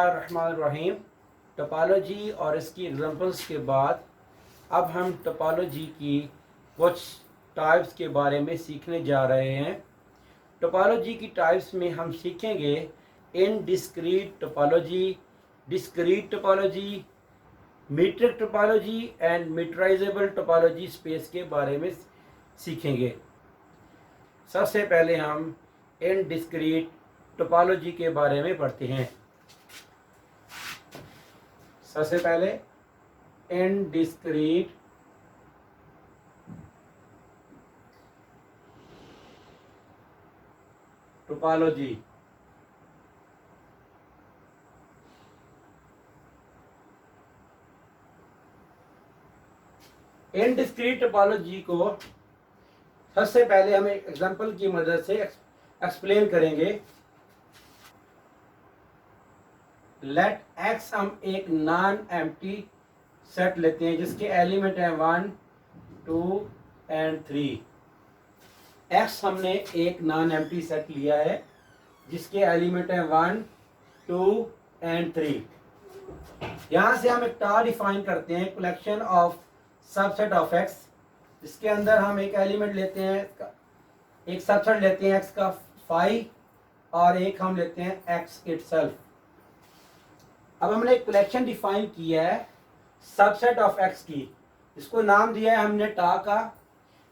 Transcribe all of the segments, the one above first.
बिस्मिल्लाहिर्रहमानिर्रहीम। टोपोलॉजी और इसकी एग्जांपल्स के बाद अब हम टोपोलॉजी की कुछ टाइप्स के बारे में सीखने जा रहे हैं। टोपोलॉजी की टाइप्स में हम सीखेंगे indiscrete topology, discrete topology, metric topology and metrizable topology space के बारे में सीखेंगे। सबसे पहले हम इनडिस्क्रीट टोपोलॉजी के बारे में पढ़ते हैं। सबसे पहले इनडिस्क्रीट टोपोलॉजी। इनडिस्क्रीट टोपोलॉजी को सबसे पहले हम एक एग्जांपल की मदद से एक्सप्लेन करेंगे। लेट एक्स हम एक नॉन एम्प्टी सेट लेते हैं जिसके एलिमेंट हैं 1, 2 एंड 3। एक्स हमने एक नॉन एम्प्टी सेट लिया है जिसके एलिमेंट हैं 1, 2 एंड 3। यहां से हम एक टार डिफाइन करते हैं, collection of subset of x, जिसके अंदर हम एक एलिमेंट लेते हैं, एक सबसेट लेते हैं एक्स का फाई और एक हम लेते हैं एक्स इटसेल्फ। अब हमने एक कलेक्शन डिफाइन किया है सबसेट ऑफ एक्स की, इसको नाम दिया है हमने टा का।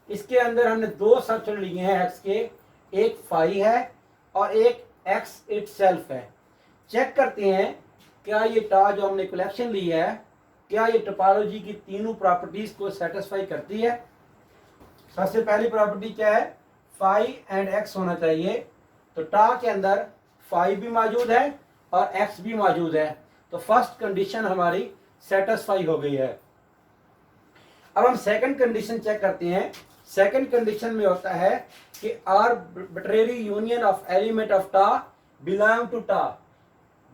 इसके अंदर हमने दो सबसेट लिए हैं एक्स के, एक फाई है और एक एक्स इटसेल्फ है। चेक करते हैं क्या ये टा जो हमने कलेक्शन ली है क्या ये टोपोलॉजी की तीनों प्रॉपर्टीज को सेटिस्फाई करती है। सबसे पहली प्रॉपर्टी क्या है, फाई एंड एक्स होना चाहिए। तो टा के अंदर फाई भी मौजूद है और एक्स भी मौजूद है, तो फर्स्ट कंडीशन हमारी सेटिस्फाई हो गई है। अब हम सेकंड कंडीशन चेक करते हैं। सेकंड कंडीशन में होता है कि arbitrary union of element of टा बिलोंग टू टा।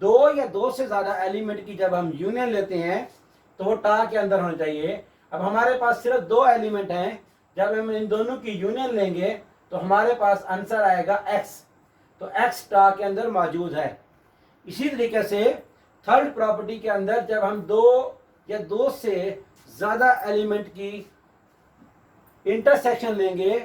दो या दो से ज्यादा एलिमेंट की जब हम यूनियन लेते हैं तो वो टा के अंदर होना चाहिए। अब हमारे पास सिर्फ दो एलिमेंट हैं, जब हम इन दोनों की यूनियन लेंगे तो हमारे पास आंसर आएगा एक्स, तो एक्स टा के अंदर मौजूद है। इसी तरीके से थर्ड प्रॉपर्टी के अंदर जब हम दो या दो से ज्यादा एलिमेंट की इंटरसेक्शन लेंगे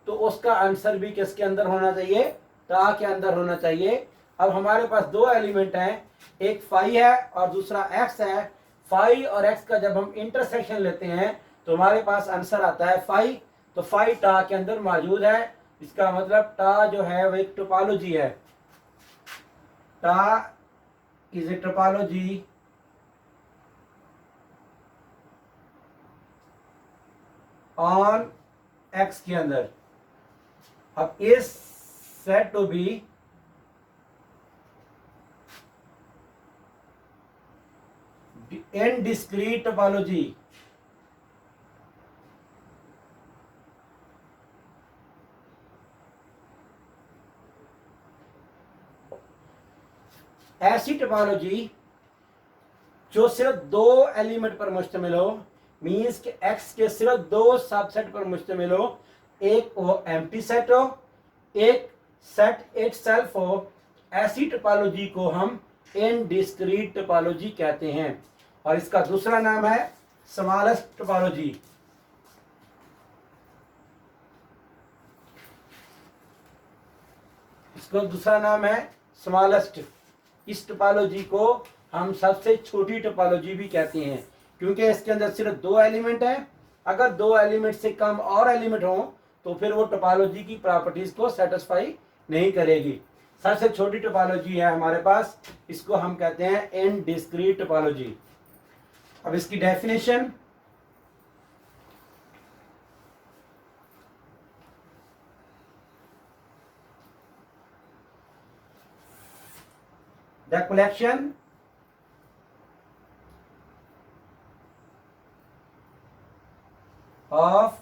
तो उसका आंसर भी किसके अंदर होना चाहिए, टा के अंदर होना चाहिए। अब हमारे पास दो एलिमेंट हैं, एक फाई है और दूसरा एक्स है। फाई और एक्स का जब हम इंटरसेक्शन लेते हैं तो हमारे पास आंसर आता है फाई, तो फाई टा के अंदर मौजूद है। इसका मतलब टा जो है वो एक टोपोलॉजी है। टा is a topology on X के अंदर। अब is said to be indiscrete topology. ऐसी टोपोलॉजी जो सिर्फ दो एलिमेंट पर मुश्तमिल हो, मीन्स कि एक्स के सिर्फ दो सबसेट पर मुश्तमिल हो, एक वो एम्प्टी सेट हो, एक सेट इटसेल्फ हो, ऐसी टोपोलॉजी को हम इनडिस्क्रीट टोपोलॉजी कहते हैं। और इसका दूसरा नाम है स्मॉलेस्ट टोपोलॉजी। इसका दूसरा नाम है स्मॉलेस्ट। इस टोपोलॉजी को हम सबसे छोटी टोपोलॉजी भी कहते हैं क्योंकि इसके अंदर सिर्फ दो एलिमेंट है। अगर दो एलिमेंट से कम और एलिमेंट हो तो फिर वो टोपोलॉजी की प्रॉपर्टीज को सेटिस्फाई नहीं करेगी। सबसे छोटी टोपोलॉजी है हमारे पास, इसको हम कहते हैं इनडिस्क्रीट टोपोलॉजी। अब इसकी definition, the collection of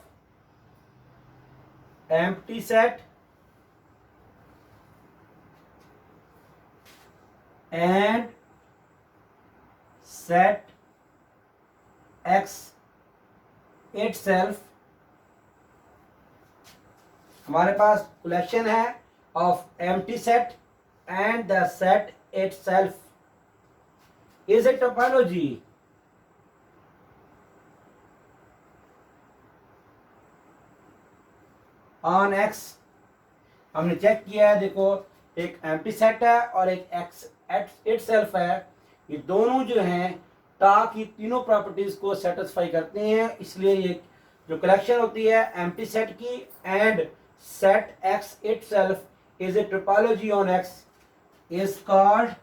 empty set and set x itself। हमारे पास collection है of empty set and the set itself। Is a topology on x. हमने चेक किया है, देखो एक एम्प्टी सेट है और एक एक्स इटसेल्फ है, ये दोनों जो हैं टा की तीनों प्रॉपर्टीज को सेटिस्फाई करते हैं, इसलिए ये जो कलेक्शन होती है एम्प्टी सेट की and set X itself is a topology on X is called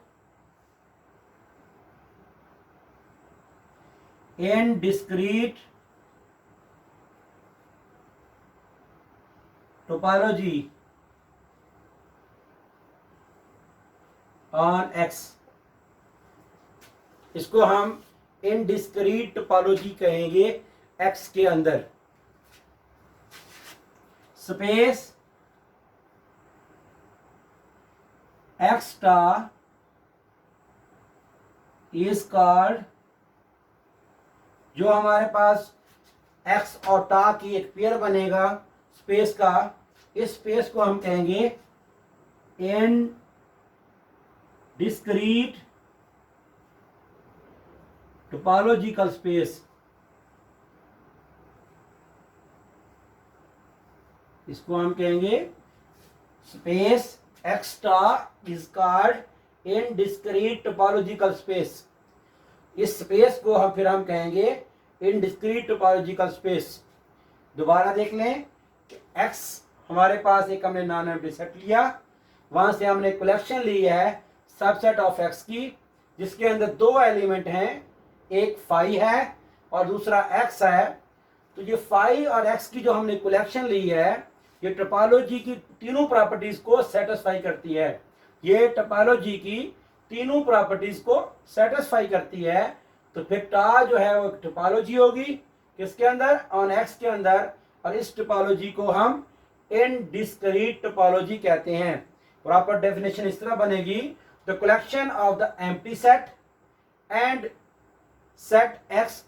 indiscrete topology on X। इसको हम इनडिस्क्रीट टोपोलॉजी कहेंगे X के अंदर। Space X star is called, जो हमारे पास x और टा की एक पेयर बनेगा स्पेस का, इस स्पेस को हम कहेंगे इन डिस्क्रीट टोपोलॉजिकल स्पेस। इसको हम कहेंगे space x star is called in discrete topological space. इस स्पेस को हम कहेंगे इनडिस्क्रीट टोपोलॉजिकल स्पेस। दोबारा देख लें कि x हमारे पास एक हमने नॉन एम्प्टी सेट लिया, वहां से हमने कलेक्शन ली है सबसेट ऑफ x की, जिसके अंदर दो एलिमेंट हैं, एक फाई है और दूसरा x है। तो ये फाई और x की जो हमने कलेक्शन ली है ये टोपोलॉजी की तीनों प्रॉपर्टीज को सेटिस्फाई करती है। ये टोपोलॉजी की तीनों प्रॉपर्टीज को सेटिस्फाई करती है, तो फिर टा जो है वो टोपोलॉजी होगी किसके अंदर, ऑन एक्स के अंदर, और इस टोपोलॉजी को हम इनडिस्क्रीट टोपोलॉजी कहते हैं। प्रॉपर डेफिनेशन इस तरह बनेगी, the collection of the empty set and set X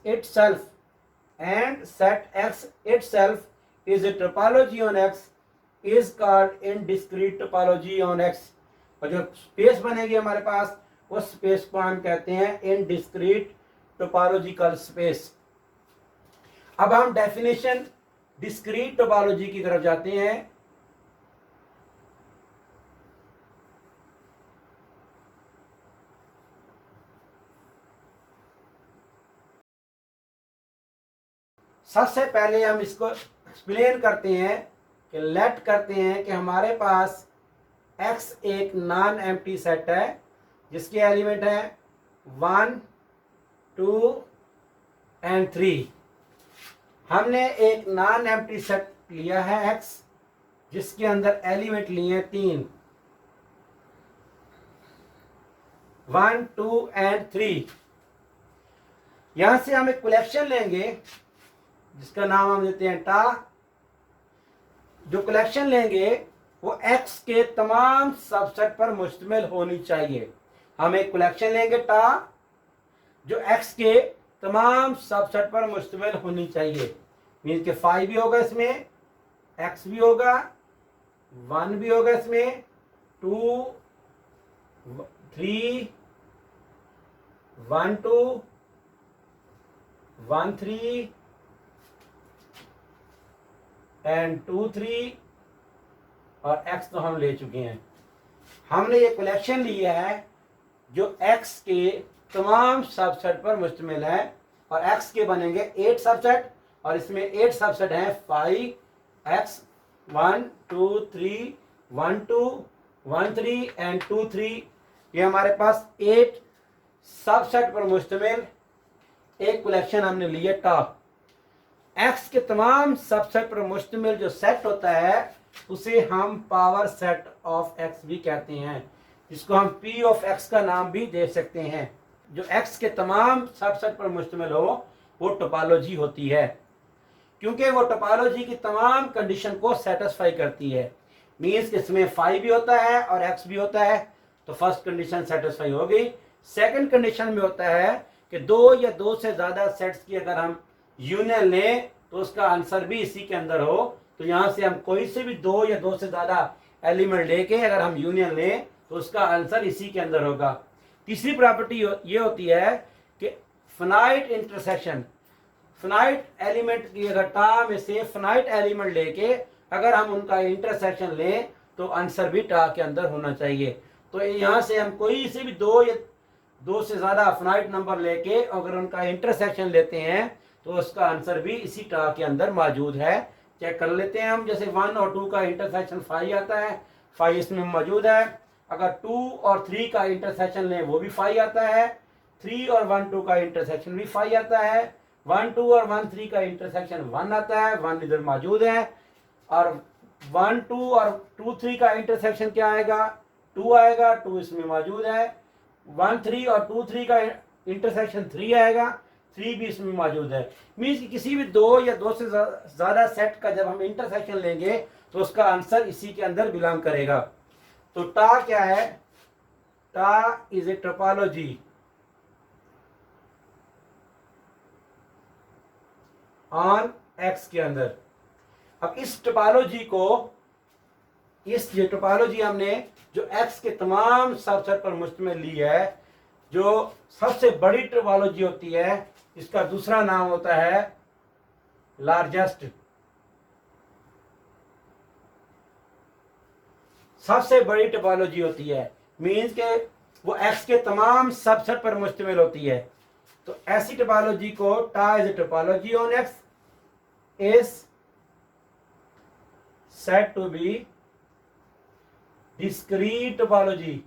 itself is a topology on X is called indiscrete topology on X. और जो स्पेस बनेगी हमारे पास उस स्पेस को हम कहते हैं इनडिस्क्रीट टोपोलॉजिकल स्पेस। अब हम डेफिनेशन डिस्क्रीट टोपोलॉजी की तरफ जाते हैं। सबसे पहले हम इसको एक्सप्लेन करते हैं कि लेट करते हैं कि हमारे पास x एक नॉन एम्प्टी सेट है जिसके एलिमेंट हैं 1, 2 एंड 3। हमने एक नॉन एम्प्टी सेट लिया है x जिसके अंदर एलिमेंट लिए 3, 1, 2 एंड 3। यहां से हम एक कलेक्शन लेंगे जिसका नाम हम देते हैं टा। जो कलेक्शन लेंगे वो x के तमाम सबसेट पर मुश्तमिल होनी चाहिए। हम एक कलेक्शन लेंगे टा जो x के तमाम सबसेट पर मुश्तमिल होनी चाहिए। मीन्स के 5 भी होगा इसमें, x भी होगा, 1 भी होगा इसमें, 2, 3, 1, 2, 1, 3 एंड 2, 3 और x तो हम ले चुके हैं। हमने ये कलेक्शन लिया है जो x के तमाम सबसेट पर मुश्तमिल है और x के बनेंगे 8 सबसेट और इसमें 8 सबसेट हैं 5, x 1, 2, 3, 1, 2, 1, 3 एंड 2, 3। ये हमारे पास 8 सबसेट पर मुश्तमिल एक कलेक्शन हमने लिया टा। x के तमाम सबसेट पर मुश्तमिल जो सेट होता है उसे हम पावर सेट ऑफ x भी कहते हैं, जिसको हम p ऑफ x का नाम भी दे सकते हैं। जो x के तमाम सबसेट पर मुश्तमिल हो वो टोपोलॉजी होती है, क्योंकि वो टोपोलॉजी की तमाम कंडीशन को सेटिस्फाई करती है। मीन्स कि इसमें 5 भी होता है और x भी होता है, तो फर्स्ट कंडीशन सेटिस्फाई हो गई। सेकंड कंडीशन में होता है कि 2 या 2 से ज़्यादा सेट्स की अगर हम यूनियन लें तो उसका आंसर भी इसी के अंदर हो। तो यहाँ से हम कोई से भी 2 या 2 से ज़्यादा एलिमेंट लेके अगर हम यूनियन लें तो उसका आंसर इसी के अंदर होगा। तीसरी प्रॉपर्टी ये होती है कि फिनाइट इंटरसेक्शन, फिनाइट एलिमेंट की अगर टा में से फिनाइट एलिमेंट लेके अगर हम उनका इंटरसेक्शन लें तो आंसर भी टा के अंदर होना चाहिए। तो यहाँ से हम कोई से भी दो या दो से ज़्यादा फिनाइट नंबर लेके अगर उनका इंटरसेक्शन लेते हैं तो उसका आंसर भी इसी टा के अंदर मौजूद है। चेक कर लेते हैं हम, जैसे 1 और 2 का इंटरसेक्शन 5 आता है, 5 इसमें मौजूद है। अगर 2 और 3 का इंटरसेक्शन लें वो भी 5 आता है। 3 और 1 2 का इंटरसेक्शन भी 5 आता है। 1 2 और 1 3 का इंटरसेक्शन 1 आता है, 1 इधर मौजूद है। और 1 2 और 2 3 का इंटरसेक्शन क्या आएगा, 2 आएगा, 2 इसमें मौजूद है। 1 3 और 2 3 का इंटरसेक्शन 3 आएगा, 3 भी इसमें मौजूद है। मीन्स कि किसी भी दो या दो से ज़्यादा सेट का जब हम इंटरसेक्शन लेंगे तो उसका आंसर इसी के अंदर बिलोंग करेगा। तो टा क्या है, टा is a topology on X के अंदर। अब इस टोपोलॉजी को, इस ये टोपोलॉजी हमने जो एक्स के तमाम सबसेट पर मुश्तमिल ली है, जो सबसे बड़ी टोपोलॉजी होती है, इसका दूसरा नाम होता है लार्जेस्ट। सबसे बड़ी टोपोलॉजी होती है मीन्स के वो एक्स के तमाम सबसेट पर मुश्तमिल होती है। तो ऐसी टोपोलॉजी को टा is a topology on X is said to be discrete topology।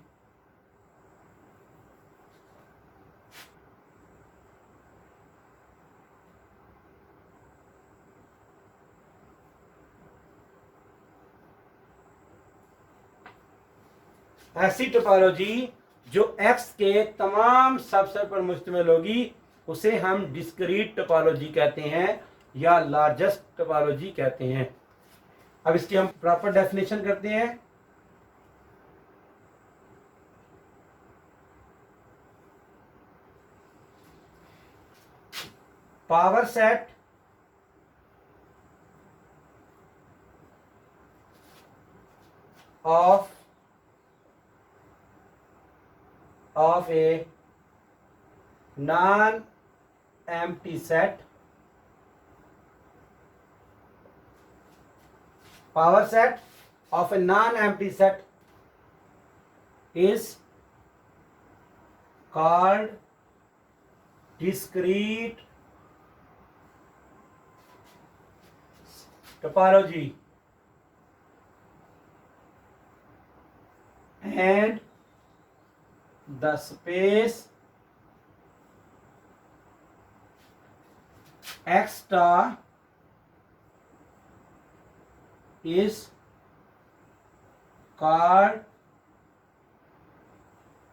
ऐसी टोपोलॉजी जो एक्स के तमाम सबसेट पर मुश्तमिल होगी उसे हम डिस्क्रीट टोपोलॉजी कहते हैं या लार्जेस्ट टोपोलॉजी कहते हैं। अब इसकी हम प्रॉपर डेफिनेशन करते हैं। Power set of a non empty set, power set of a non-empty set is called discrete topology, and the space X star is called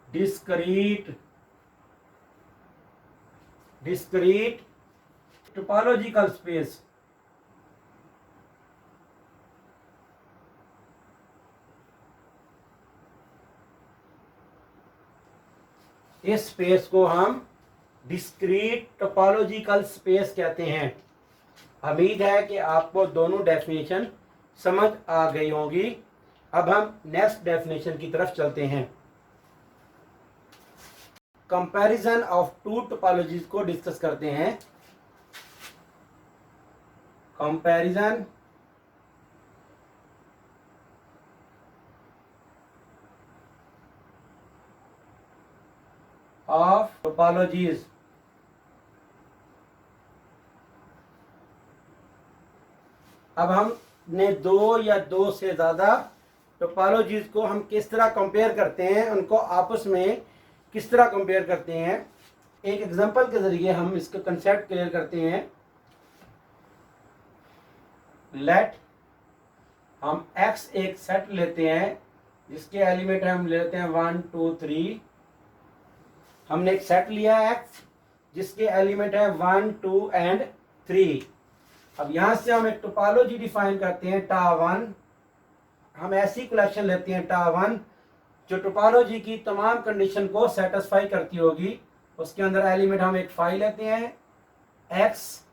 discrete topological space। इस space को हम डिस्क्रीट टोपोलॉजिकल स्पेस कहते हैं। उम्मीद है कि आपको दोनों डेफिनेशन समझ आ गई होगी। अब हम नेक्स्ट डेफिनेशन की तरफ चलते हैं। कंपैरिजन ऑफ टू टोपोलॉजीज को डिस्कस करते हैं। Comparison of topologies. अब हमने दो या दो से ज़्यादा टोपोलॉजीज को हम किस तरह कंपेयर करते हैं, उनको आपस में किस तरह कंपेयर करते हैं, एक एग्जांपल के ज़रिए हम इसका कंसेप्ट क्लियर करते हैं। लेट हम x एक सेट लेते हैं जिसके एलिमेंट हम लेते हैं 1 2 3। हमने एक सेट लिया है x जिसके एलिमेंट है 1 2 एंड 3। अब यहाँ से हम एक टोपोलॉजी डिफाइन करते हैं टा 1। हम ऐसी कलेक्शन लेते हैं टा 1 जो टोपोलॉजी की तमाम कंडीशन को सेटिस्फाई करती होगी। उसके अंदर एलिमेंट हम एक 5 लेते हैं, x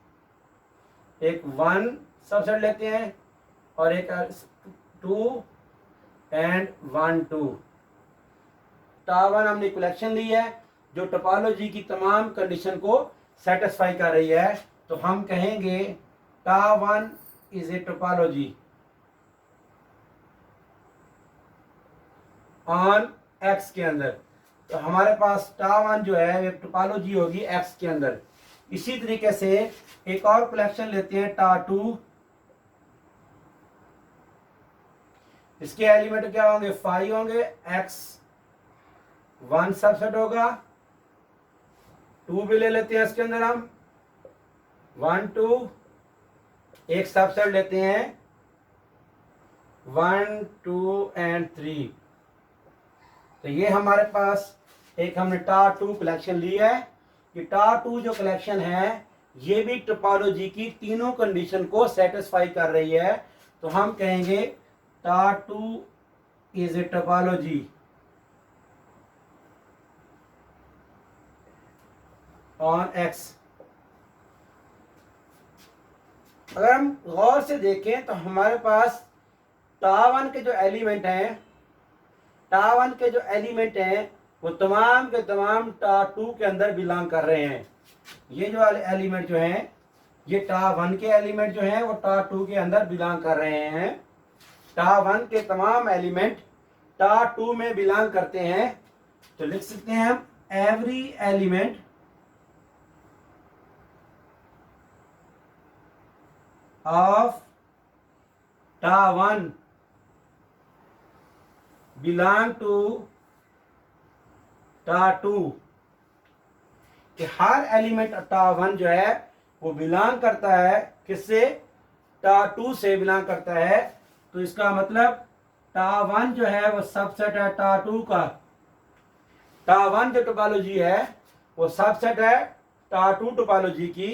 एक 1 सबसेट लेते हैं और एक 2 एंड 1 2। टा वन हमने कलेक्शन ली है जो टोपोलॉजी की तमाम कंडीशन को सेटिस्फाई कर रही है, तो हम कहेंगे टा one is a topology on X के अंदर। तो हमारे पास टा वन जो है एक टोपोलॉजी होगी एक्स के अंदर। इसी तरीके से एक और कलेक्शन लेते हैं टा टू। इसके एलिमेंट क्या होंगे, 5 होंगे, एक्स 1 सबसेट होगा, 2 भी ले लेते हैं इसके अंदर हम, 1 2, एक सबसेट लेते हैं 1 2 एंड 3। तो ये हमारे पास एक हमने टा टू कलेक्शन ली है। ये टा टू जो कलेक्शन है ये भी टोपोलॉजी की तीनों कंडीशन को सेटिस्फाई कर रही है, तो हम कहेंगे टा two is a topology on x. अगर हम गौर से देखें तो हमारे पास टा वन के जो एलिमेंट हैं, टा वन के जो एलिमेंट हैं वो तमाम के तमाम टा टू के अंदर बिलोंग कर रहे हैं। ये जो एलिमेंट जो हैं ये टा वन के एलिमेंट जो हैं वो टा टू के अंदर बिलोंग कर रहे हैं। टा वन के तमाम एलिमेंट टा टू में बिलोंग करते हैं। तो लिख सकते हैं हम एवरी एलिमेंट ऑफ टा वन बिलोंग टू टा टू, कि हर एलिमेंट टा वन जो है वो बिलोंग करता है किससे, टा टू से बिलोंग करता है। तो इसका मतलब टा वन जो है वो सबसेट है टा टू का। टा वन जो टोपोलॉजी है वो सबसेट है टा टू टोपोलॉजी की।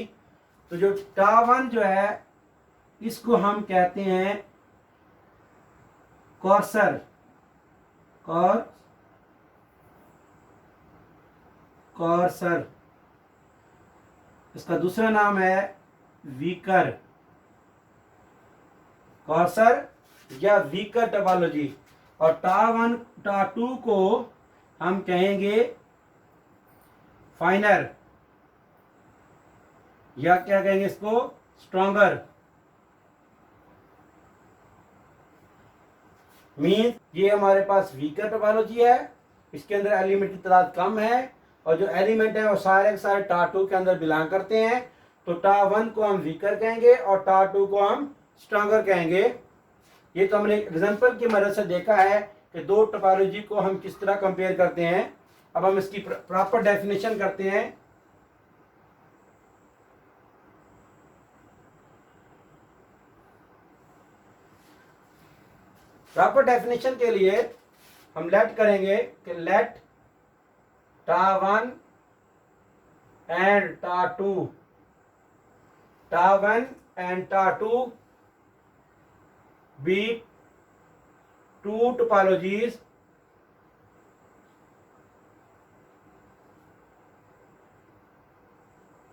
तो जो टा वन जो है इसको हम कहते हैं कॉर्सर, कॉर्सर। इसका दूसरा नाम है वीकर, कॉर्सर या वीकर टोपोलॉजी। और टा वन टा टू को हम कहेंगे फाइनर, या क्या कहेंगे इसको, स्ट्रॉन्गर। मीन ये हमारे पास वीकर टोपोलॉजी है, इसके अंदर एलिमेंट की तादाद कम है और जो एलिमेंट है वो सारे के सारे टा टू के अंदर बिलोंग करते हैं। तो टा वन को हम वीकर कहेंगे और टा टू को हम स्ट्रॉन्गर कहेंगे। ये तो हमने एग्जांपल की मदद से देखा है कि दो टोपोलॉजी को हम किस तरह कंपेयर करते हैं। अब हम इसकी प्रॉपर डेफिनेशन करते हैं। प्रॉपर डेफिनेशन के लिए हम लेट करेंगे कि let tau one and tau two, tau one and tau two be two topologies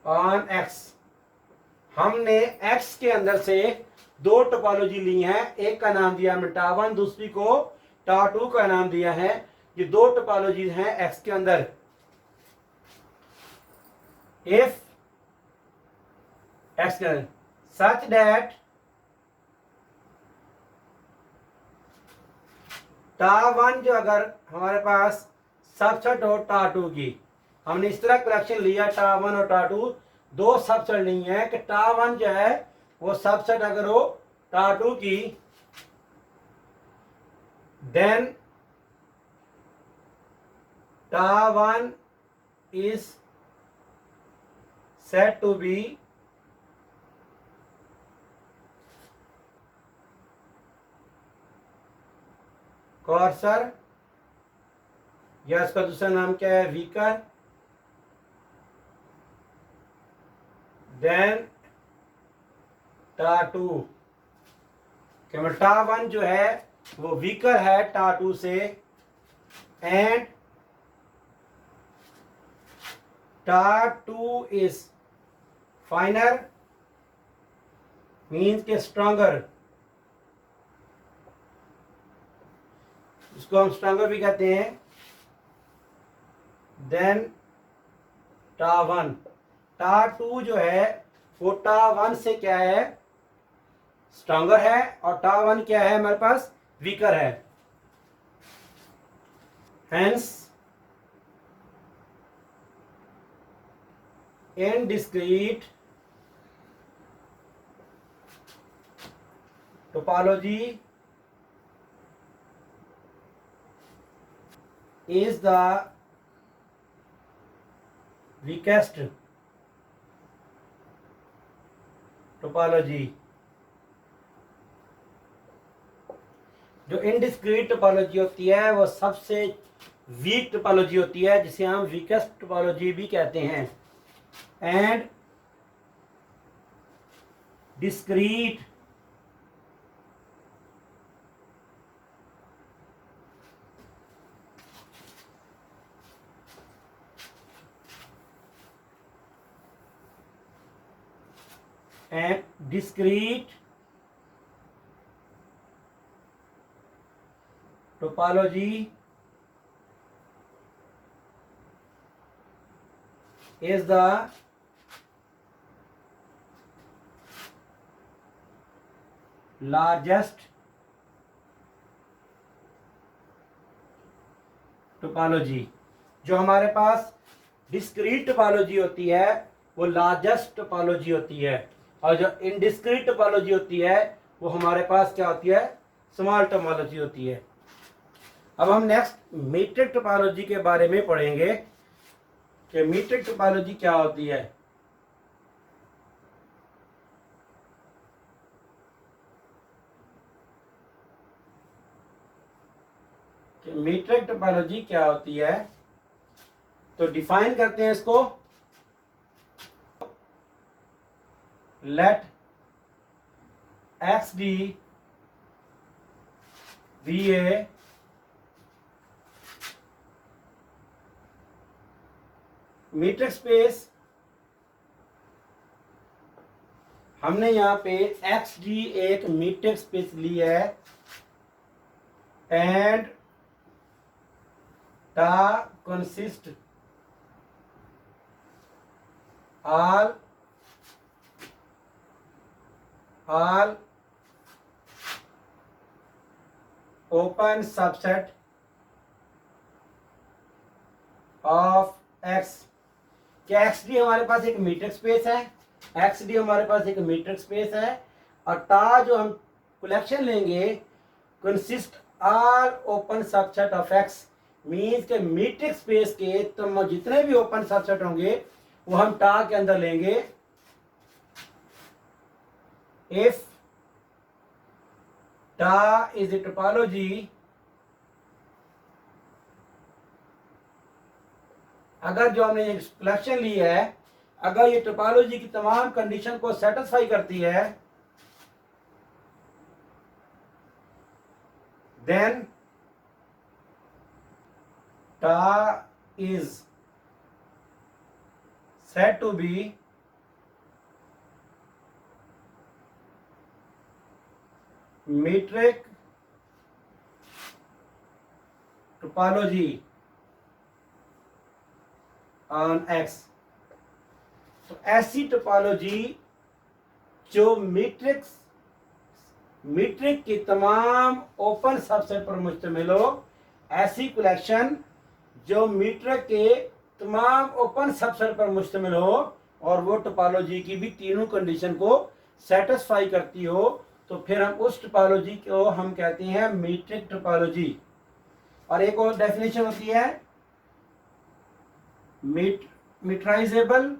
on x. हमने एक्स के अंदर से दो टोपोलॉजी ली हैं, एक का नाम दिया हमने टा वन, दूसरी को टा टू का नाम दिया है। ये दो टोपोलॉजीज हैं एक्स के अंदर। इफ एक्स के अंदर सच दैट टा वन जो अगर हमारे पास सबसेट हो टा टू की, हमने इस तरह कलेक्शन लिया टा वन और टा टू, दो सबसेट नहीं है कि टा वन जो है वो सबसेट अगर हो टा टू की, then tau one is said to be coarser, या इसका दूसरा नाम क्या है, weaker, then tau two. Tau one जो है वो वीकर है टा टू से, and tau two is फाइनर, means के स्ट्रॉन्गर। इसको हम स्ट्रॉन्गर भी कहते हैं। देन टा वन, टा टू जो है वो टा वन से क्या है, स्ट्रॉन्गर है, और टा वन क्या है हमारे पास, वीकर है। Hence in discrete topology is the weakest topology। जो इनडिस्क्रीट टोपोलॉजी होती है वो सबसे वीक टोपोलॉजी होती है, जिसे हम वीकेस्ट टोपोलॉजी भी कहते हैं। And discrete topology is the largest topology. जो हमारे पास डिस्क्रीट टोपोलॉजी होती है वो लार्जेस्ट टोपोलॉजी होती है, और जो इनडिस्क्रीट टोपोलॉजी होती है वो हमारे पास क्या होती है, स्मॉल टोपोलॉजी होती है। अब हम नेक्स्ट मीट्रिक टोपोलॉजी के बारे में पढ़ेंगे कि मीट्रिक टोपोलॉजी क्या होती है। कि मीट्रिक टोपोलॉजी क्या होती है, तो डिफाइन करते हैं इसको। Let x d be a metric space. हमने यहां पे एक्स डी एक मीट्रिक स्पेस ली है, and tau consist all open subset of x। क्या एक्स डी हमारे पास एक मीट्रिक स्पेस है, एक्स डी हमारे पास एक मीट्रिक स्पेस है, और टा जो हम कलेक्शन लेंगे consist all open subset of x, means के मीट्रिक स्पेस के तो जितने भी ओपन सबसेट होंगे वो हम टा के अंदर लेंगे। इफ टा इज ए टोपोलॉजी, अगर जो हमने एक कलेक्शन ली है अगर ये टोपोलॉजी की तमाम कंडीशन को सेटिस्फाई करती है, देन टा is said to be metric topology on X। तो ऐसी टोपोलॉजी जो मीट्रिक की तमाम ओपन सबसेट पर मुश्तमिल हो, ऐसी कलेक्शन जो मीट्रिक के तमाम ओपन सबसेट पर मुश्तमिल हो और वो टोपोलॉजी की भी तीनों कंडीशन को सेटिस्फाई करती हो, तो फिर हम उस टोपोलॉजी को हम कहते हैं मीट्रिक टोपोलॉजी। और एक और डेफिनेशन होती है मीट्राइजेबल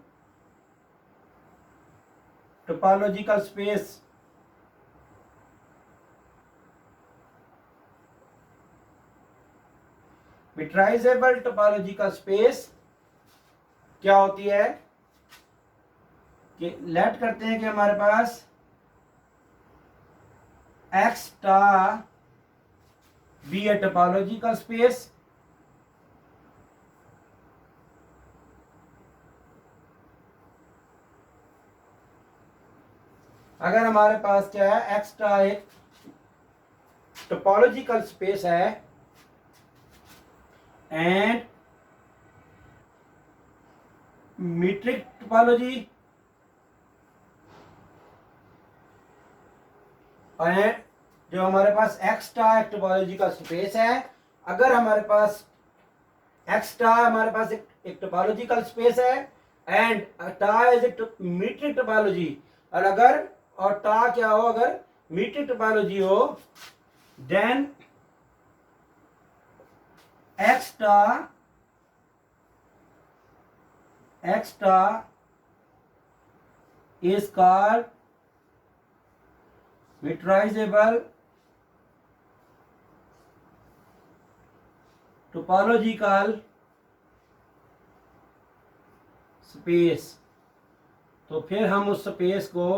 टोपोलॉजिकल स्पेस। मीट्राइजेबल टोपोलॉजिकल स्पेस क्या होती है कि लेट करते हैं कि हमारे पास एक्स टा बी ए टोपोलॉजिकल स्पेस, अगर हमारे पास क्या है एक्स टा एक टोपोलॉजिकल स्पेस है, एंड मीट्रिक टोपोलॉजी और जो हमारे पास एक्स स्टार एक टोपोलॉजी का स्पेस है। अगर हमारे पास एक्स स्टार हमारे पास एक टोपोलॉजिकल स्पेस है एंड टा इज ए मीट्रिक टोपोलॉजी, और अगर और टा क्या हो, अगर मीट्रिक टोपोलॉजी हो, then x star is called metrizable topological space। तो फिर हम उस स्पेस को,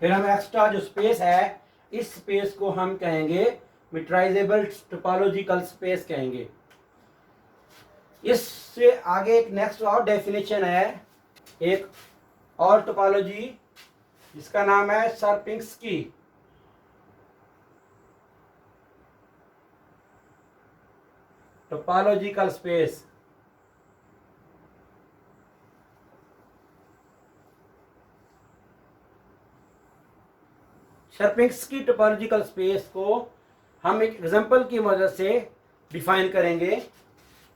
फिर हम एक्स्ट्रा जो स्पेस है, इस स्पेस को हम कहेंगे मिट्राइजेबल टोपोलॉजिकल स्पेस कहेंगे। इससे आगे एक नेक्स्ट और डेफिनेशन है, एक और टोपोलॉजी जिसका नाम है सर्पिंस्की topological space. Sierpinski topological space को हम एक एग्जांपल की मदद से डिफाइन करेंगे।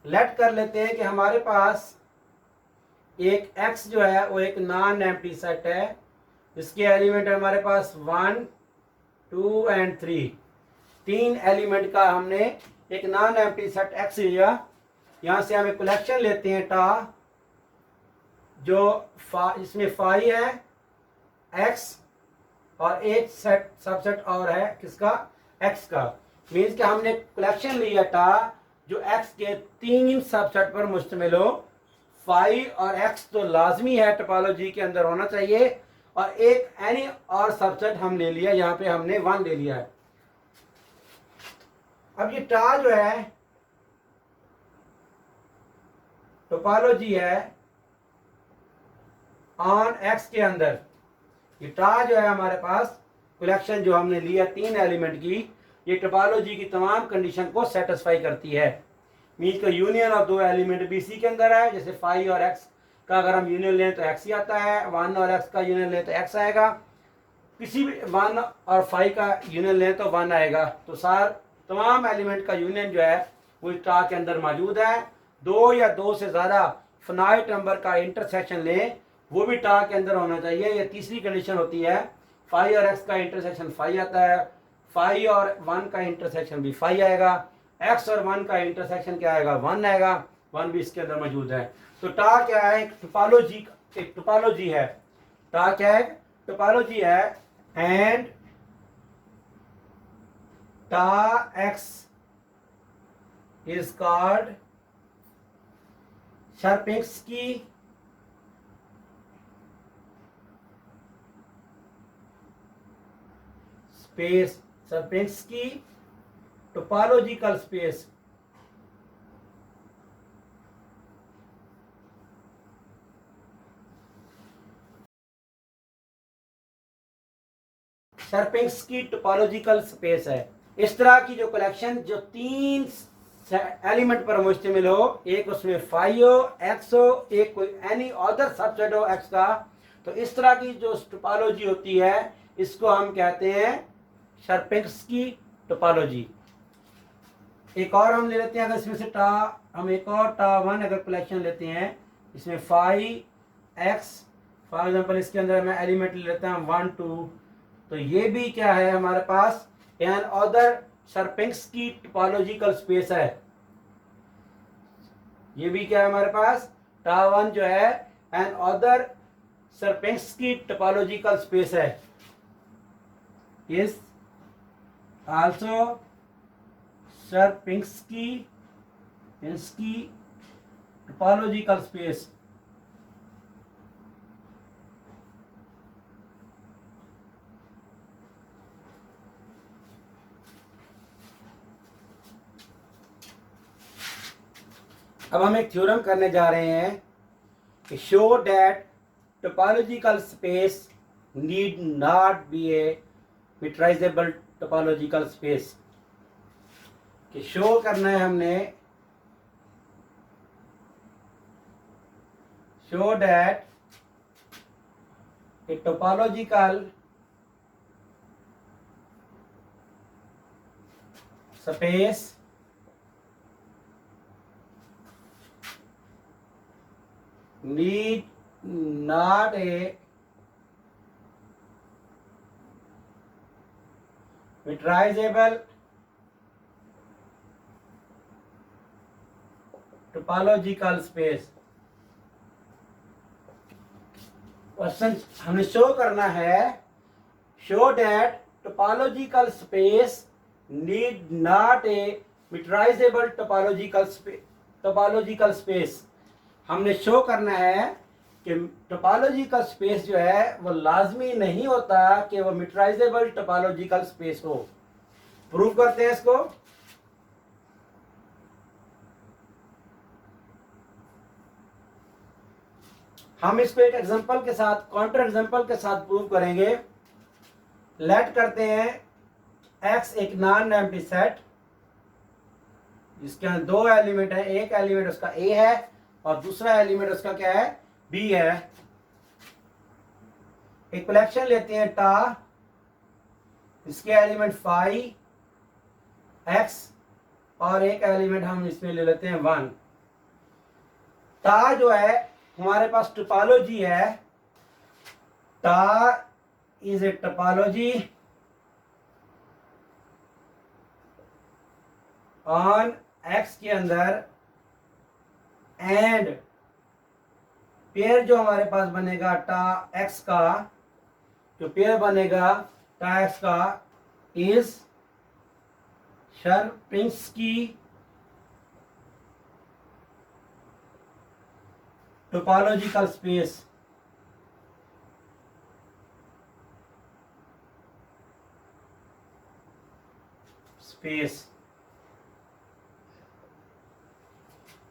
लेट कर लेते हैं कि हमारे पास एक x जो है वो एक नॉन एम्प्टी सेट है, इसके एलिमेंट है हमारे पास 1 2 एंड 3। तीन एलिमेंट का हमने एक नॉन एम्प्टी सेट x लिया। यहाँ से हम एक कलेक्शन लेते हैं टा, जो इसमें फाई है x और एक सेट सबसेट और है किसका, x का। मीन्स कि हमने कलेक्शन लिया टा जो x के तीन सबसेट पर मुश्तमिल हो। फाई और x तो लाजमी है टोपोलॉजी के अंदर होना चाहिए, और एक एनी और सबसेट हम ले लिया, यहाँ पे हमने 1 ले लिया है। अब ये टा जो है टोपोलॉजी है ऑन x के अंदर। ये टा जो है हमारे पास कलेक्शन जो हमने लिया तीन एलिमेंट की, ये टोपोलॉजी की तमाम कंडीशन को सेटिस्फाई करती है। मीन्स का यूनियन ऑफ दो एलिमेंट भी इसी के अंदर है। जैसे फाई और एक्स का अगर हम यूनियन लें तो एक्स ही आता है, 1 और एक्स का यूनियन लें तो एक्स आएगा, किसी भी 1 और फाई का यूनियन लें तो 1 आएगा। तो तमाम एलिमेंट का यूनियन जो है वो टा के अंदर मौजूद है। दो या दो से ज़्यादा फिनाइट नंबर का इंटरसेक्शन लें, वो भी टा के अंदर होना चाहिए। ये तीसरी कंडीशन होती है। फाई और एक्स का इंटरसेक्शन फाई आता है, फाई और 1 का इंटरसेक्शन भी फाई आएगा, एक्स और 1 का इंटरसेक्शन क्या आएगा, 1 आएगा, 1 भी इसके अंदर मौजूद है। तो टा क्या है, एक टोपोलॉजी है। टा क्या है, टोपोलॉजी है। एंड टा X is called Sierpinski space, Sierpinski topological space. Sierpinski topological space है इस तरह की जो कलेक्शन जो तीन एलिमेंट पर मुश्तमिल हो, एक उसमें फाई हो, एक्स हो, एक कोई एनी अदर सबसेट हो एक्स का। तो इस तरह की जो टोपोलॉजी होती है इसको हम कहते हैं सर्पिंस्की टोपोलॉजी। एक और हम ले लेते हैं, अगर इसमें से टा हम एक और टा 1 अगर कलेक्शन लेते हैं, इसमें फाई एक्स, फॉर एग्जांपल इसके अंदर मैं एलिमेंट ले लेता हूँ 1 2। तो ये भी क्या है हमारे पास, एन अदर सर्पिंस्की टोपोलॉजिकल स्पेस है। ये भी क्या है हमारे पास, टा 1 जो है एन अदर सर्पिंस्की टोपोलॉजिकल स्पेस है। इस आल्सो सर्पिंस्की टोपोलॉजिकल स्पेस। अब हम एक थ्योरम करने जा रहे हैं कि show that topological space need not be a metrizable topological space. कि शो करना है हमने show that a topological space need not a meterizable topological space। Question हमें शो करना है, show that topological space need not a metrizable topological space. हमने show करना है कि टोपोलॉजिकल स्पेस जो है वो लाजमी नहीं होता कि वो मीटराइजेबल टोपोलॉजिकल स्पेस हो। प्रूव करते हैं इसको। हम इसको एक एग्जांपल के साथ, काउंटर एग्जांपल के साथ प्रूव करेंगे। लेट करते हैं x एक नॉन एम्प्टी सेट जिसके अंदर दो एलिमेंट है, एक एलिमेंट उसका a है और दूसरा एलिमेंट उसका क्या है, b है। एक कलेक्शन लेते हैं टा, इसके एलिमेंट फाई x और एक एलिमेंट हम इसमें ले लेते हैं 1। टा जो है हमारे पास टोपोलॉजी है, टा is a topology on x के अंदर एंड पेयर जो हमारे पास बनेगा टा x का, जो पेयर बनेगा टा x का इज शर्पिंस्की टोपोलॉजिकल स्पेस।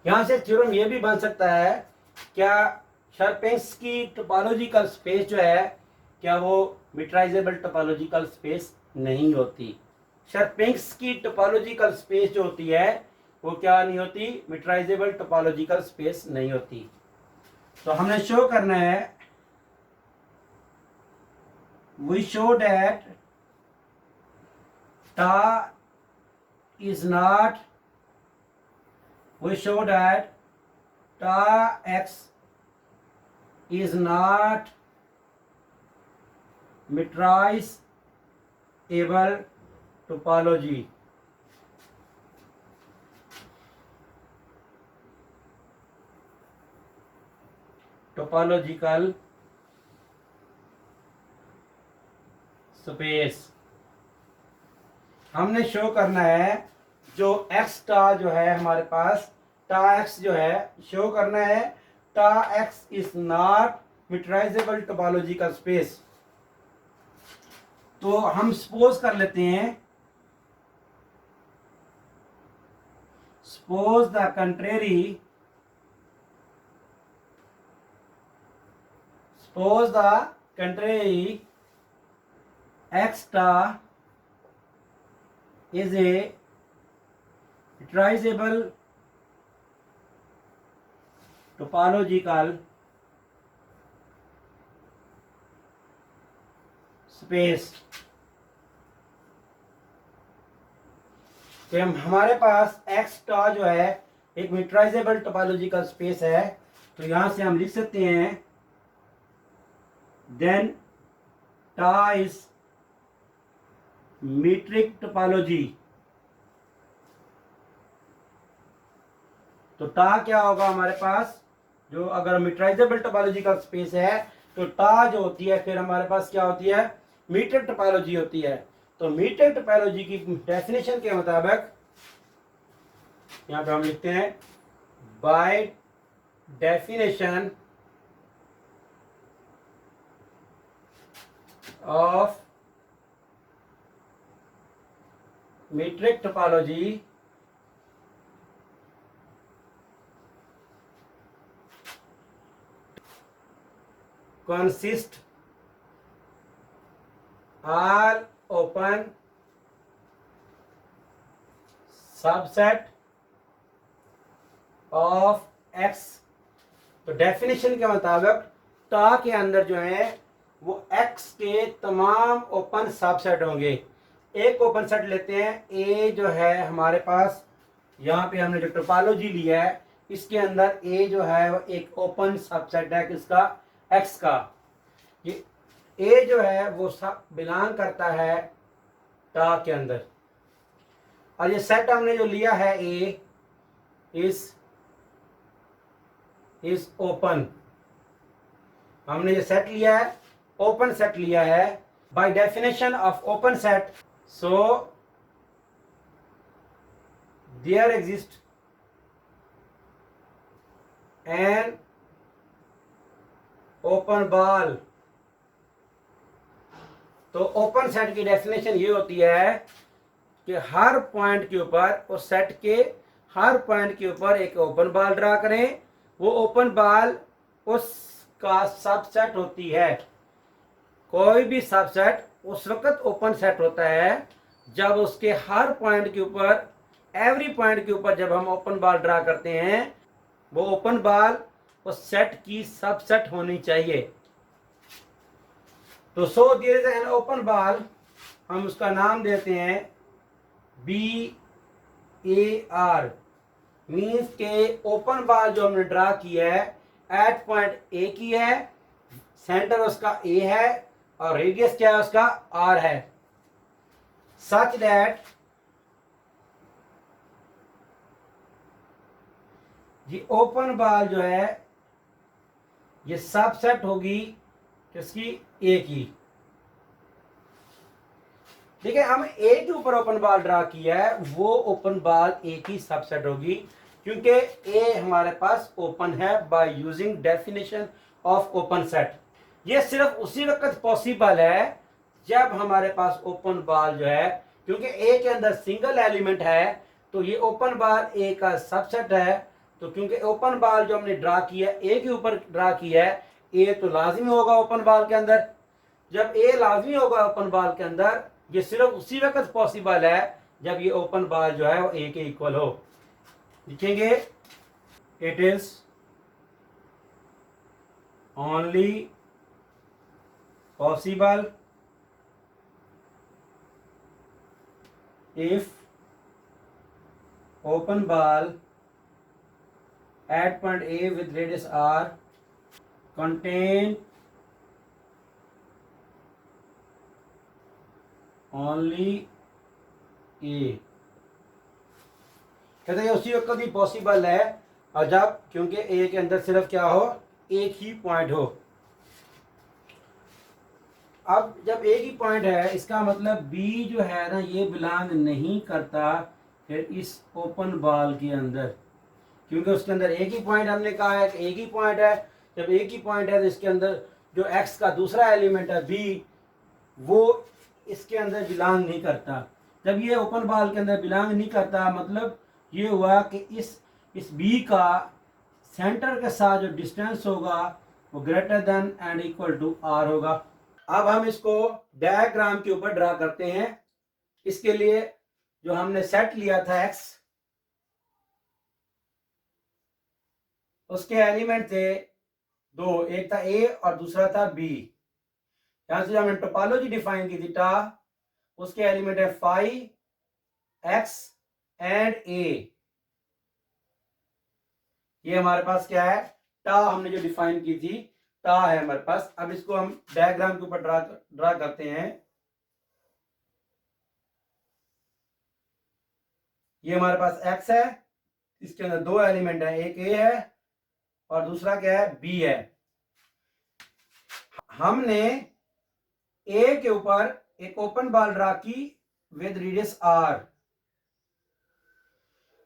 यहां से थ्योरम ये भी बन सकता है, क्या शर्पिंस्की टोपोलॉजिकल स्पेस जो है क्या वो मीटराइजेबल टोपोलॉजिकल स्पेस नहीं होती। शर्पिंस्की टोपोलॉजिकल स्पेस जो होती है वो क्या नहीं होती, मीटराइजेबल टोपोलॉजिकल स्पेस नहीं होती। तो हमने शो करना है, वी शो दैट टा is not, we show that टा X is not metrizable topology. Topological space हमने शो करना है, जो एक्स टा जो है हमारे पास, टा एक्स जो है शो करना है, टा X is not metrizable topological space. तो हम सपोज कर लेते हैं, suppose the contrary, suppose the contrary x star is a meterizable topological space। तो हमारे पास x star जो है एक मीटराइजेबल टोपोलॉजिकल स्पेस है, तो यहां से हम लिख सकते हैं then टा is metric topology। तो टा क्या होगा हमारे पास, जो अगर मीटराइजेबल टोपोलॉजी का स्पेस है तो टा जो होती है फिर हमारे पास क्या होती है, मीटर टोपोलॉजी होती है। तो मीटर टोपोलॉजी की डेफिनेशन के मुताबिक यहां पे हम लिखते हैं, by definition of metric topology consist all open subset of x तो डेफिनेशन के मुताबिक टा के अंदर जो है वो एक्स के तमाम ओपन सबसेट होंगे। एक ओपन सेट लेते हैं, ए जो है हमारे पास यहाँ पे हमने जो टोपोलॉजी लिया है इसके अंदर ए जो है वो एक ओपन सबसेट है किसका, एक्स का। ये ए जो है वो सब बिलोंग करता है टा के अंदर। और ये सेट हमने जो लिया है ए इज ओपन, हमने ये सेट लिया है ओपन सेट लिया है। By definition of open set, so there exist an open ball. तो ओपन सेट की डेफिनेशन ये होती है कि हर पॉइंट के ऊपर, उस सेट के हर पॉइंट के ऊपर एक ओपन बॉल ड्रा करें। वो ओपन बॉल उसका सबसेट होती है। कोई भी सबसेट उस वक्त ओपन सेट होता है जब उसके हर पॉइंट के ऊपर, एवरी पॉइंट के ऊपर जब हम ओपन बॉल ड्रा करते हैं वो ओपन बॉल उस सेट की सबसेट होनी चाहिए। तो so there is an open ball, हम उसका नाम देते हैं BAR, मीन्स के ओपन बॉल जो हमने ड्रा की है एट पॉइंट ए की है, सेंटर उसका ए है और रेडियस क्या है उसका R है, सच दैट ये ओपन बॉल जो है ये सबसेट होगी किसकी, ए की। ठीक है, हम ए के ऊपर ओपन बॉल ड्रा किया है, वो ओपन बॉल ए की सबसेट होगी क्योंकि ए हमारे पास ओपन है by using definition of open set. ये सिर्फ उसी वक्त पॉसिबल है जब हमारे पास ओपन बॉल जो है, क्योंकि ए के अंदर सिंगल एलिमेंट है तो ये ओपन बॉल ए का सबसेट है। तो क्योंकि ओपन बॉल जो हमने ड्रा किया ए के ऊपर ड्रा किया है, ए तो लाजमी होगा ओपन बॉल के अंदर। जब ए लाजमी होगा ओपन बॉल के अंदर, ये सिर्फ उसी वक्त पॉसिबल है जब ये ओपन बॉल जो है वो ए के इक्वल हो। लिखेंगे it is only possible if open ball at point A with radius R contain only A। कहते हैं उसी वक्त ही पॉसिबल है और जब, क्योंकि A के अंदर सिर्फ क्या हो, एक ही पॉइंट हो। अब जब एक ही पॉइंट है इसका मतलब B जो है ना ये बिलोंग नहीं करता फिर इस ओपन बॉल के अंदर, क्योंकि उसके अंदर एक ही पॉइंट, हमने कहा है कि एक ही पॉइंट है। जब एक ही पॉइंट है तो इसके अंदर जो एक्स का दूसरा एलिमेंट है बी, वो इसके अंदर बिलोंग नहीं करता। जब ये ओपन बॉल के अंदर बिलोंग नहीं करता मतलब ये हुआ कि इस बी का सेंटर के साथ जो डिस्टेंस होगा वो greater than and equal to are होगा। अब हम इसको डायग्राम के ऊपर ड्रा करते हैं। इसके लिए जो हमने सेट लिया था एक्स, उसके एलिमेंट थे दो, एक था ए और दूसरा था बी। यहां से हमने टोपोलॉजी डिफाइन की थी टा, उसके एलिमेंट है फाई, एक्स एंड ए। ये हमारे पास क्या है, टा हमने जो डिफाइन की थी टा है हमारे पास। अब इसको हम डायग्राम के ऊपर ड्रा करते हैं। ये हमारे पास एक्स है, इसके अंदर दो एलिमेंट है, एक ए है और दूसरा क्या है, बी है। हमने ए के ऊपर एक ओपन बॉल ड्रा की विद रेडियस आर।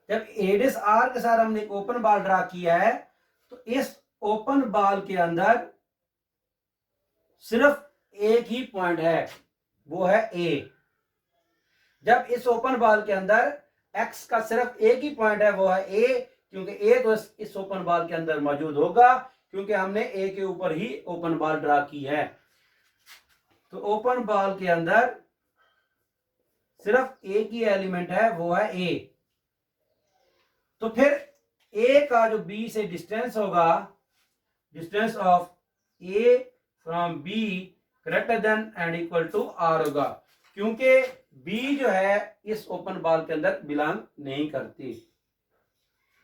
जब रेडियस आर के साथ हमने एक ओपन बॉल ड्रा किया है तो इस ओपन बॉल के अंदर सिर्फ एक ही पॉइंट है, वो है ए। जब इस ओपन बॉल के अंदर एक्स का सिर्फ एक ही पॉइंट है, वो है ए, क्योंकि ए तो इस ओपन बॉल के अंदर मौजूद होगा क्योंकि हमने ए के ऊपर ही ओपन बॉल ड्रा की है। तो ओपन बॉल के अंदर सिर्फ एक ही एलिमेंट है, वो है ए। तो फिर ए का जो बी से डिस्टेंस होगा distance of A from B greater than and equal to are होगा, क्योंकि बी जो है इस ओपन बॉल के अंदर बिलोंग नहीं करती।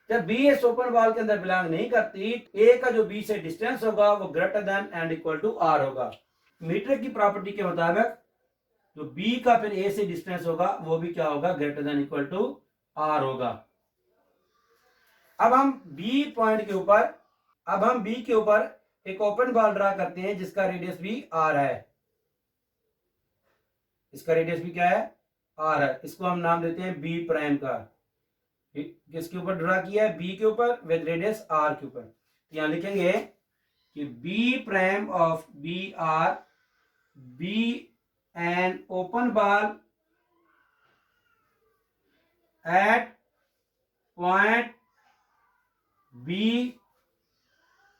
जब बी इस ओपन बॉल के अंदर बिलोंग नहीं करती, ए का जो बी से डिस्टेंस होगा वो greater than and equal to are होगा। मीटर की प्रॉपर्टी के मुताबिक जो बी का फिर ए से डिस्टेंस होगा वो भी क्या होगा, greater than equal to are होगा। अब हम बी के ऊपर एक ओपन बॉल ड्रा करते हैं जिसका रेडियस भी आर है। इसका रेडियस भी क्या है, आर है। इसको हम नाम देते हैं बी प्राइम का। किसके ऊपर ड्रा किया है, बी के ऊपर विद रेडियस आर के ऊपर। यहां लिखेंगे कि B prime of B R B an open ball at point B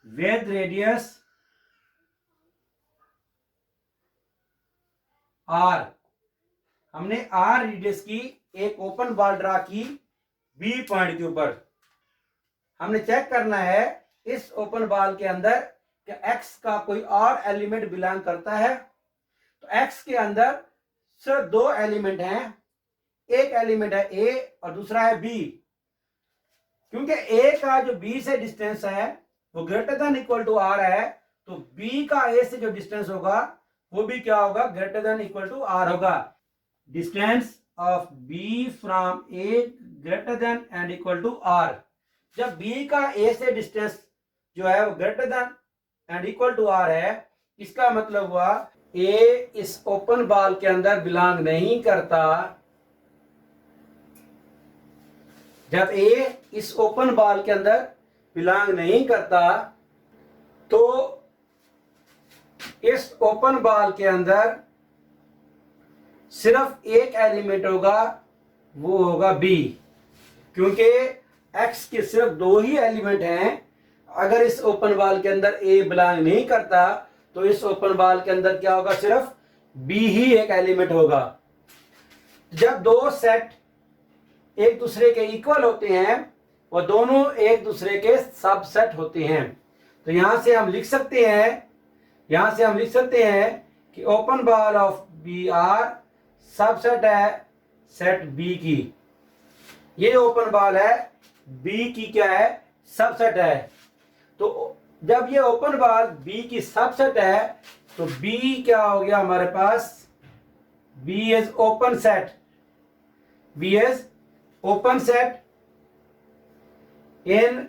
with radius R. हमने आर रेडियस की एक ओपन बॉल ड्रा की बी पॉइंट के ऊपर। हमने चेक करना है इस ओपन बॉल के अंदर कि एक्स का कोई और एलिमेंट बिलोंग करता है। तो एक्स के अंदर सिर्फ दो एलिमेंट हैं, एक एलिमेंट है ए और दूसरा है बी। क्योंकि ए का जो बी से डिस्टेंस है वो greater than equal to are है, तो बी का ए से जो डिस्टेंस होगा वो भी क्या होगा, greater than equal to are होगा। Distance of B from A greater than and equal to r. जब बी का ए से डिस्टेंस जो है वो greater than and equal to are है, इसका मतलब हुआ ए इस ओपन बॉल के अंदर बिलोंग नहीं करता। जब ए इस ओपन बॉल के अंदर बिलोंग नहीं करता तो इस ओपन बॉल के अंदर सिर्फ एक एलिमेंट होगा, वो होगा बी। क्योंकि एक्स के सिर्फ दो ही एलिमेंट हैं। अगर इस ओपन बॉल के अंदर ए बिलोंग नहीं करता तो इस ओपन बॉल के अंदर क्या होगा, सिर्फ बी ही एक एलिमेंट होगा। जब दो सेट एक दूसरे के इक्वल होते हैं वो दोनों एक दूसरे के सबसेट होते हैं। तो यहां से हम लिख सकते हैं कि open ball of B R subset है सेट बी की। ये ओपन बॉल है बी की क्या है, सबसेट है। तो जब ये ओपन बॉल बी की सबसेट है तो बी क्या हो गया हमारे पास, B is open set. B is open set in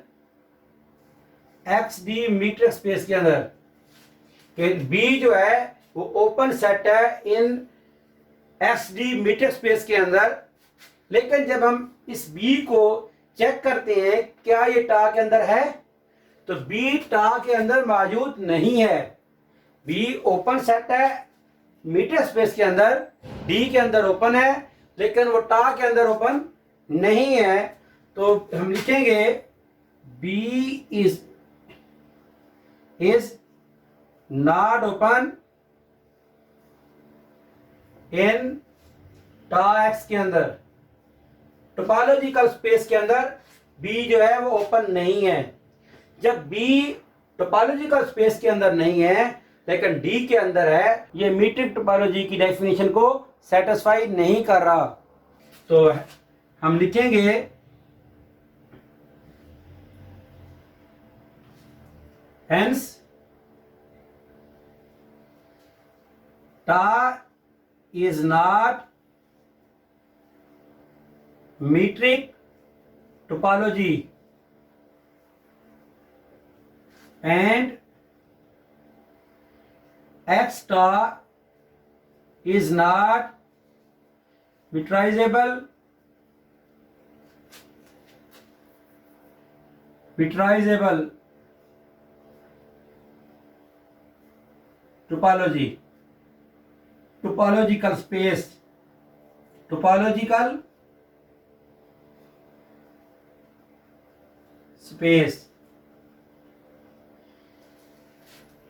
X d metric space के अंदर। बी जो है वो ओपन सेट है in X d metric space के अंदर। लेकिन जब हम इस बी को चेक करते हैं क्या ये टा के अंदर है, तो बी टा के अंदर मौजूद नहीं है। बी ओपन सेट है मीटर स्पेस के अंदर, डी के अंदर ओपन है लेकिन वो टा के अंदर ओपन नहीं है। तो हम लिखेंगे B is not open in टा एक्स के अंदर। टोपोलॉजिकल स्पेस के अंदर बी जो है वो ओपन नहीं है। जब बी टोपोलॉजिकल स्पेस के अंदर नहीं है लेकिन डी के अंदर है, ये मीट्रिक टोपोलॉजी की डेफिनेशन को सेटिस्फाई नहीं कर रहा। तो हम लिखेंगे हेंस टा is not metric topology and x star is not metrizable topology. Topological space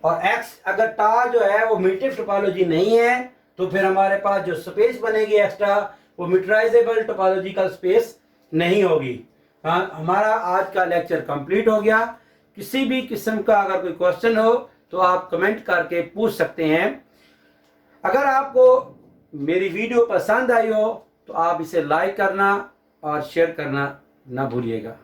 और x अगर टा जो है वो मीट्रिक टोपोलॉजी नहीं है तो फिर हमारे पास जो स्पेस बनेगी एक्स्ट्रा वो मीटराइजेबल टोपोलॉजिकल स्पेस नहीं होगी। हाँ, हमारा आज का लेक्चर कंप्लीट हो गया। किसी भी किस्म का अगर कोई क्वेश्चन हो तो आप कमेंट करके पूछ सकते हैं। अगर आपको मेरी वीडियो पसंद आई हो तो आप इसे लाइक करना और शेयर करना ना भूलिएगा।